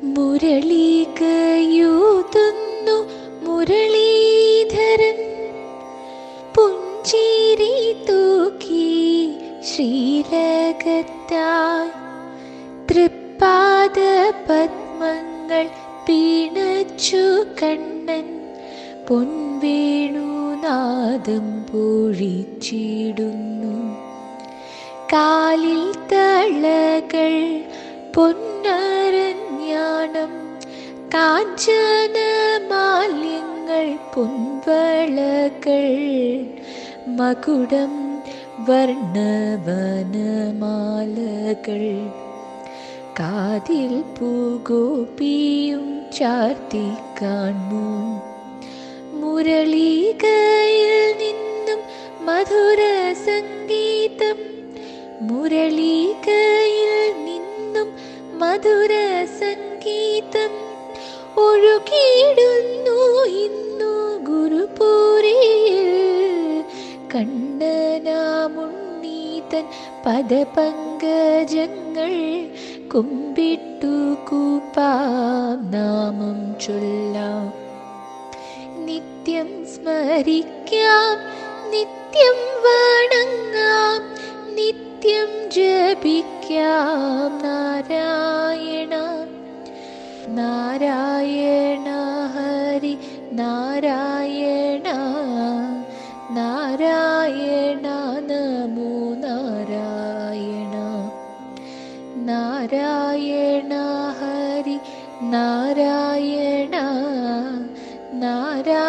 മുരളീകയൂതുന്നു മുരളീധരൻ, പുഞ്ചിരി തൂക്കി ശ്രീലകത്തായി. തൃപ്പാദ പദ്മങ്ങൾ പിണച്ചു കണ്ണൻ, പൊൻവേണുനാദം പൊഴിച്ചിടുന്നു. കാലിൽ തളകൾ പൊന്നരഞ്ഞാണം, കാഞ്ചന മാല്യങ്ങൾ പൊൻവളകൾ, മകുടം വർണ്ണവനമാലകൾ. കാതിൽ പൂഗോപിയും ചാർത്തി കാണു. മുരളീകയിൽ നിന്നും മധുര സംഗീതം, മുരളീകയിൽ നിന്നും മധുര സംഗീതം. ഒഴുകിയിടുന്നു ഇന്നു ഗുരുപുരിയിൽ, കണ്ണനാമുണ്ണീതൻ പദപങ്കജങ്ങൾ കുമ്പിട്ടു കൂപ്പാം, നാമം ചൊല്ലാം. നിത്യം സ്മരിക്കാം, നിത്യം വണങ്ങാം, നിത്യം ജപിക്കാം നാരായണ. നാരായണ ഹരി നാരായണ, നാരായണ നമോ നാരായണ. നാരായണ ഹരി നാരായണ, നാരായണ